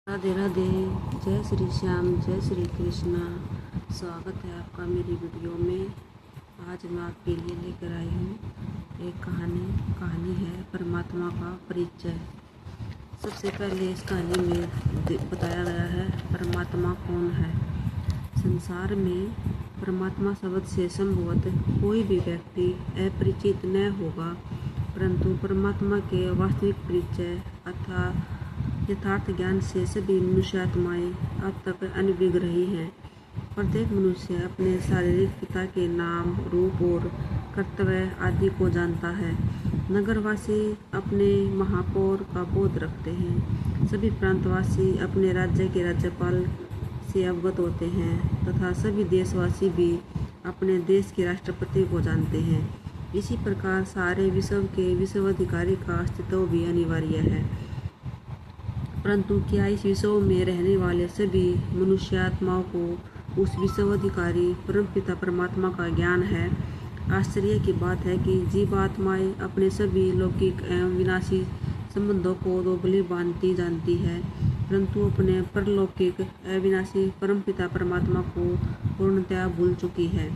राधे राधे। जय श्री श्याम, जय श्री कृष्णा। स्वागत है आपका मेरी वीडियो में। आज मैं आपके लिए लेकर आई हूँ एक कहानी है परमात्मा का परिचय। सबसे पहले इस कहानी में बताया गया है परमात्मा कौन है। संसार में परमात्मा शब्द से संभवतः कोई भी व्यक्ति अपरिचित न होगा, परंतु परमात्मा के वास्तविक परिचय अर्थात यथार्थ ज्ञान से सभी मनुष्यात्माएं अब तक अनभिज्ञ रही हैं। प्रत्येक मनुष्य अपने शारीरिक पिता के नाम, रूप और कर्तव्य आदि को जानता है। नगरवासी अपने महापौर का बोध रखते हैं, सभी प्रांतवासी अपने राज्य के राज्यपाल से अवगत होते हैं तथा सभी देशवासी भी अपने देश के राष्ट्रपति को जानते हैं। इसी प्रकार सारे विश्व के विश्वाधिकारी का अस्तित्व भी अनिवार्य है। परंतु क्या इस विश्व में रहने वाले सभी मनुष्यात्माओं को उस विश्वाधिकारी परमपिता परमात्मा का ज्ञान है? आश्चर्य की बात है कि जीवात्माएं अपने सभी लौकिक एवं विनाशी संबंधों को तो भली भांति जानती है, परंतु अपने परलौकिक अविनाशी परमपिता परमात्मा को पूर्णतया भूल चुकी है।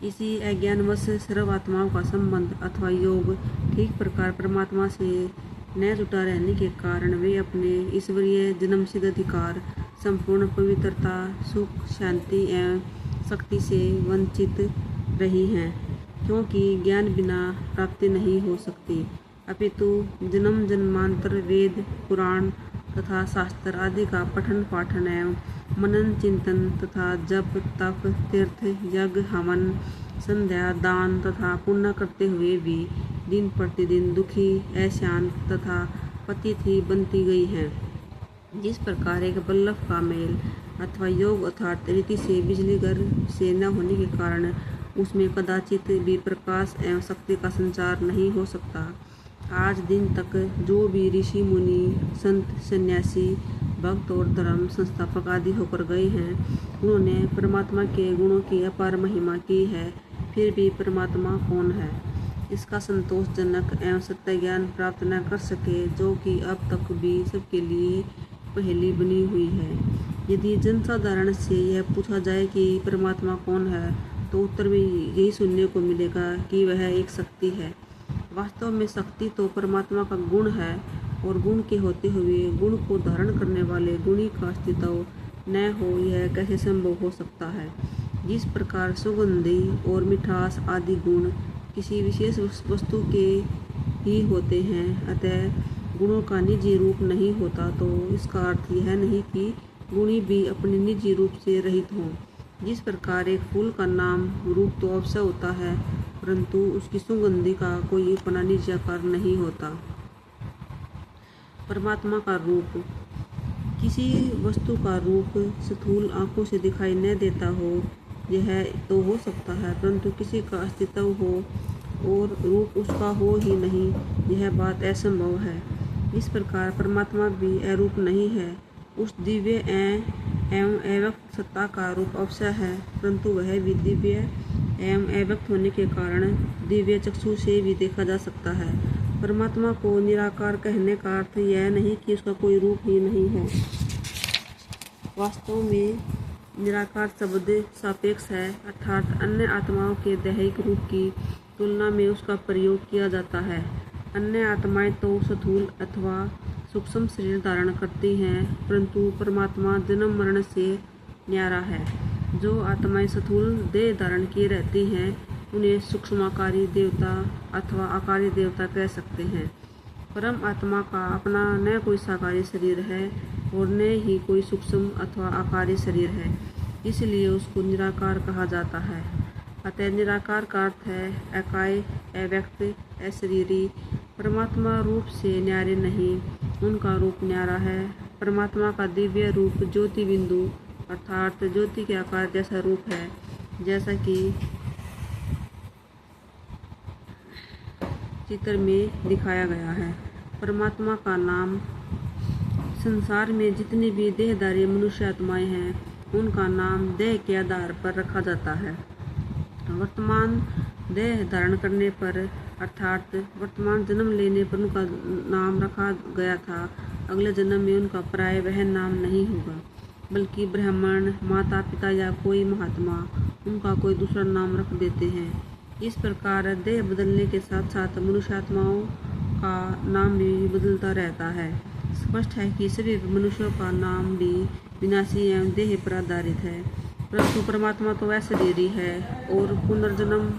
इसी अज्ञानवश सर्वात्माओं का संबंध अथवा योग ठीक प्रकार परमात्मा से न जुटा रहने के कारण वे अपने ईश्वरीय जन्मसिद्ध अधिकार, संपूर्ण पवित्रता, सुख, शांति एवं शक्ति से वंचित रही हैं, क्योंकि ज्ञान बिना प्राप्ति नहीं हो सकती, अपितु जन्म जन्मांतर वेद, पुराण तथा शास्त्र आदि का पठन पाठन एवं मनन चिंतन तथा जप, तप, तीर्थ, यज्ञ, हवन, संध्या, दान तथा पुण्य करते हुए भी दिन प्रतिदिन दुखी, अशांत तथा पतित ही बनती गई है। जिस प्रकार एक बल्ब का मेल अथवा योग अर्थात रीति से बिजली घर से न होने के कारण उसमें कदाचित भी प्रकाश एवं शक्ति का संचार नहीं हो सकता, आज दिन तक जो भी ऋषि मुनि, संत, सन्यासी, भक्त और धर्म संस्थापक आदि होकर गए हैं, उन्होंने परमात्मा के गुणों की अपार महिमा की है, फिर भी परमात्मा कौन है, इसका संतोषजनक एवं सत्य ज्ञान प्राप्त न कर सके, जो कि अब तक भी सबके लिए पहेली बनी हुई है। यदि जनसाधारण से यह पूछा जाए कि परमात्मा कौन है, तो उत्तर में यही सुनने को मिलेगा कि वह एक शक्ति है। वास्तव में शक्ति तो परमात्मा का गुण है, और गुण के होते हुए गुण को धारण करने वाले गुणी का अस्तित्व न हो, यह कैसे संभव हो सकता है। जिस प्रकार सुगंधी और मिठास आदि गुण किसी विशेष वस्तु के ही होते हैं, अतः गुणों का निजी रूप नहीं होता, तो इसका अर्थ यह नहीं कि गुणी भी अपने निजी रूप से रहित हों। जिस प्रकार एक फूल का नाम रूप तो अवश्य होता है, परंतु उसकी सुगंधि का कोई अपना निजी आकार नहीं होता। परमात्मा का रूप किसी वस्तु का रूप स्थूल आंखों से दिखाई न देता हो, यह तो हो सकता है, परंतु किसी का अस्तित्व हो और रूप उसका हो ही नहीं, यह बात असंभव है। इस प्रकार परमात्मा भी अरूप नहीं है। उस दिव्य एवं अव्यक्त सत्ता का रूप अवश्य है, परंतु वह भी दिव्य एवं अव्यक्त होने के कारण दिव्य चक्षु से भी देखा जा सकता है। परमात्मा को निराकार कहने का अर्थ यह नहीं कि उसका कोई रूप ही नहीं है। वास्तव में निराकार शब्द सापेक्ष है, अर्थात अन्य आत्माओं के दैहिक रूप की तुलना में उसका प्रयोग किया जाता है। अन्य आत्माएं तो स्थूल अथवा सूक्ष्म शरीर धारण करती हैं, परंतु परमात्मा जन्म मरण से न्यारा है। जो आत्माएं स्थूल देह धारण किए रहती हैं, उन्हें सूक्ष्माकारी देवता अथवा आकारी देवता कह सकते हैं। परम आत्मा का अपना न कोई साकारी शरीर है और न ही कोई सूक्ष्म अथवा आकारी शरीर है, इसलिए उसको निराकार कहा जाता है। अतः निराकार का अर्थ है अकाय, अव्यक्त, अशरीरी। परमात्मा रूप से न्यारे नहीं, उनका रूप न्यारा है। परमात्मा का दिव्य रूप ज्योति बिंदु अर्थात ज्योति के आकार जैसा रूप है, जैसा कि चित्र में दिखाया गया है। परमात्मा का नाम संसार में जितनी भी देहधारी मनुष्यात्माएं हैं, उनका नाम देह के आधार पर रखा जाता है। वर्तमान देह धारण करने पर अर्थात वर्तमान जन्म लेने पर उनका नाम रखा गया था, अगले जन्म में उनका प्राय वह नाम नहीं होगा, बल्कि ब्राह्मण, माता पिता या कोई महात्मा उनका कोई दूसरा नाम रख देते हैं। इस प्रकार देह बदलने के साथ साथ मनुष्यात्माओं का नाम भी बदलता रहता है। स्पष्ट है कि सभी मनुष्यों का नाम भी विनाशी एवं देह पर आधारित है, परंतु परमात्मा तो अशरीरी है और पुनर्जन्म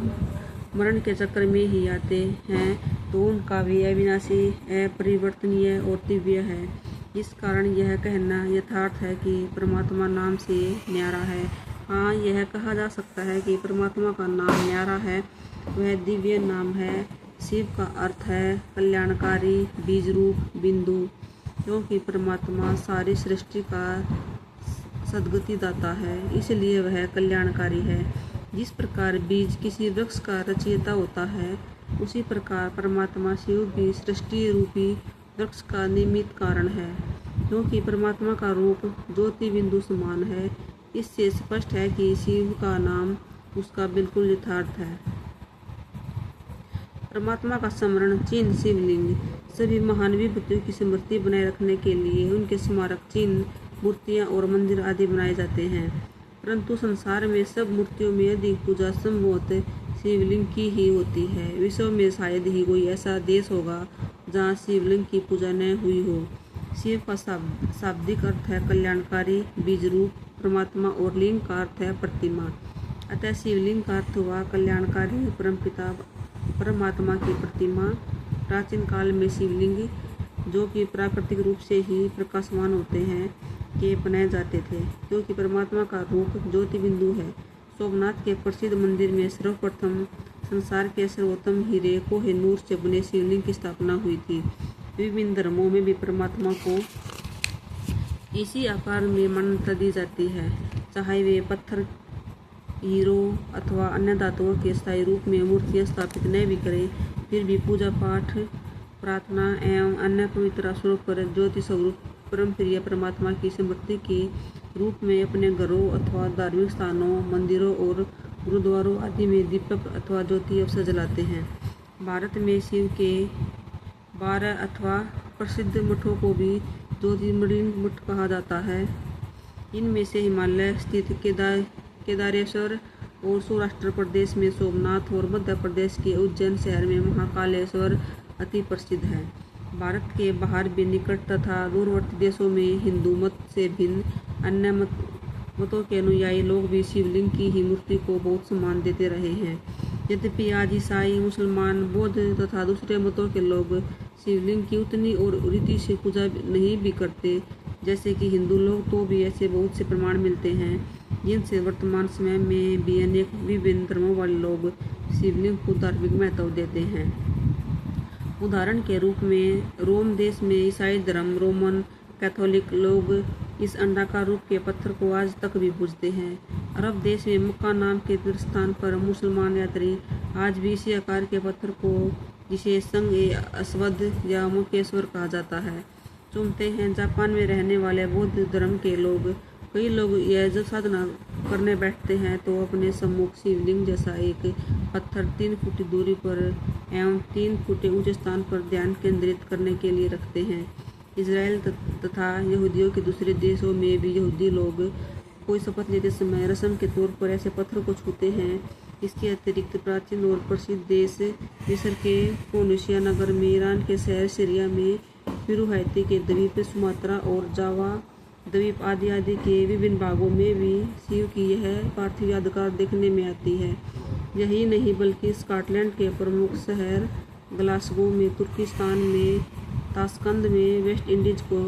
मरण के चक्र में ही आते हैं, तो उनका भी अविनाशी, अपरिवर्तनीय और दिव्य है। इस कारण यह कहना यथार्थ है कि परमात्मा नाम से न्यारा है। हाँ, यह कहा जा सकता है कि परमात्मा का नाम न्यारा है, वह दिव्य नाम है। शिव का अर्थ है कल्याणकारी, बीज रूप, बिंदु, क्योंकि परमात्मा सारी सृष्टि का सद्गति दाता है, इसलिए वह कल्याणकारी है। जिस प्रकार बीज किसी वृक्ष का रचयिता होता है, उसी प्रकार परमात्मा शिव भी सृष्टि रूपी वृक्ष का निमित्त कारण है, क्योंकि परमात्मा का रूप ज्योति बिंदु समान है। इससे स्पष्ट है कि शिव का नाम उसका बिल्कुल यथार्थ है। परमात्मा का स्मरण चिन्ह शिवलिंग। सभी महान विभूतियों की स्मृति बनाए रखने के लिए उनके स्मारक चिन्ह, मूर्तियां और मंदिर आदि बनाए जाते हैं, परंतु संसार में सब मूर्तियों में अधिक पूजा संभवतः शिवलिंग की ही होती है। विश्व में शायद ही कोई ऐसा देश होगा जहाँ शिवलिंग की पूजा न हुई हो। शिव का शाब्दिक अर्थ है कल्याणकारी, बीज रूप, परमात्मा और लिंग का अर्थ है प्रतिमा। अतः शिवलिंग का अर्थ हुआ कल्याणकारी परमपिता परमात्मा की प्रतिमा। प्राचीन काल में शिवलिंग, जो कि प्राकृतिक रूप से ही प्रकाशमान होते हैं, के बनाए जाते थे, क्योंकि परमात्मा का रूप ज्योति बिंदु है। सोमनाथ के प्रसिद्ध मंदिर में सर्वप्रथम संसार के सर्वोत्तम हीरे कोहिनूर से बने शिवलिंग की स्थापना हुई थी। विभिन्न धर्मों में भी परमात्मा को इसी आकार में मान्यता दी जाती है, चाहे वे पत्थर, हीरो अथवा अन्य धातुओं के स्थायी रूप में मूर्तियां स्थापित न भी करें, फिर भी पूजा पाठ, प्रार्थना एवं अन्य पवित्र अवसरों पर ज्योति स्वरूप परम प्रिय परमात्मा की स्मृति के रूप में अपने घरों अथवा धार्मिक स्थानों, मंदिरों और गुरुद्वारों आदि में दीपक अथवा ज्योति अवसर जलाते हैं। भारत में शिव के 12 अथवा प्रसिद्ध मठों को भी ज्योतिर्लिंग मठ कहा जाता है। इनमें से हिमालय स्थित केदारेश्वर और सौराष्ट्र प्रदेश में सोमनाथ और मध्य प्रदेश के उज्जैन शहर में महाकालेश्वर अति प्रसिद्ध है। भारत के बाहर भी निकट तथा दूरवर्ती देशों में हिंदू मत से भिन्न अन्य मतों के अनुयायी लोग भी शिवलिंग की ही मूर्ति को बहुत सम्मान देते रहे हैं। यद्यपि आज ईसाई, मुसलमान, बौद्ध तथा दूसरे मतों के लोग शिवलिंग की उतनी और रीति से पूजा नहीं भी करते जैसे कि हिंदू लोग, तो भी ऐसे बहुत से प्रमाण मिलते हैं जिनसे वर्तमान समय में भी अनेक विभिन्न धर्मों वाले लोग शिवलिंग को धार्मिक महत्व देते हैं। उदाहरण के रूप में रोम देश में ईसाई धर्म रोमन कैथोलिक लोग इस अंडाकार रूप के पत्थर को आज तक भी पूजते हैं। अरब देश में मक्का नाम के तीर्थ स्थान पर मुसलमान यात्री आज भी इसी आकार के पत्थर को, जिसे संग-ए-अस्वद या मुकेश्वर कहा जाता है, चूमते हैं। जापान में रहने वाले बौद्ध धर्म के लोग, कई लोग यह जब साधना करने बैठते हैं तो अपने सम्मुख शिवलिंग जैसा एक पत्थर 3 फुट दूरी पर एवं 3 फुट ऊंचे स्थान पर ध्यान केंद्रित करने के लिए रखते हैं। इजराइल तथा यहूदियों के दूसरे देशों में भी यहूदी लोग कोई शपथ लेते समय रस्म के तौर पर ऐसे पत्थर को छूते हैं। इसके अतिरिक्त प्राचीन और प्रसिद्ध देश मिस्र के फोनिशिया नगर में, ईरान के शहर सीरिया में, पेरू हैती के द्वीप, सुमात्रा और जावा द्वीप आदि के विभिन्न भागों में भी शिव की यह पार्थिव यादगार देखने में आती है। यही नहीं बल्कि स्कॉटलैंड के प्रमुख शहर ग्लासगो में, तुर्किस्तान में ताशकंद में, वेस्ट इंडीज को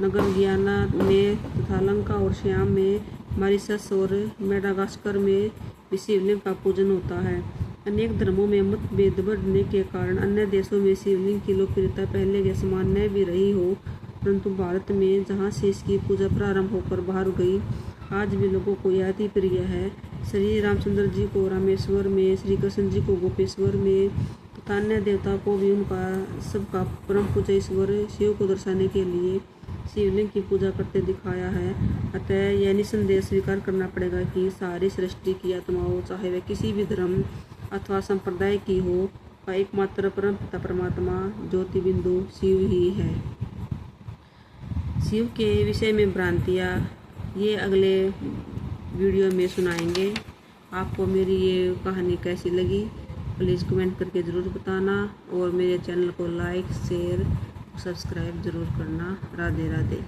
नगर गियाना में तथा लंका और श्याम में, मॉरिशस और मेडागास्कर में भी शिवलिंग का पूजन होता है। अनेक धर्मों में मतभेद बढ़ने के कारण अन्य देशों में शिवलिंग की लोकप्रियता पहले के समान न भी रही हो, परंतु भारत में जहाँ से इसकी पूजा प्रारंभ होकर बाहर गई, आज भी लोगों को यह अति प्रिय है। श्री रामचंद्र जी को रामेश्वर में, श्री कृष्ण जी को गोपेश्वर में तथा अन्य देवताओं को भी उनका सबका परम पूज्य ईश्वर शिव को दर्शाने के लिए शिवलिंग की पूजा करते दिखाया है। अतः यह निसंदेह स्वीकार करना पड़ेगा कि सारी सृष्टि की आत्माओं, चाहे वह किसी भी धर्म अथवा संप्रदाय की हो, का एकमात्र परम पिता परमात्मा ज्योति बिंदु शिव ही है। शिव के विषय में भ्रांतियाँ ये अगले वीडियो में सुनाएंगे। आपको मेरी ये कहानी कैसी लगी प्लीज़ कमेंट करके ज़रूर बताना, और मेरे चैनल को लाइक शेयर सब्सक्राइब ज़रूर करना। राधे राधे।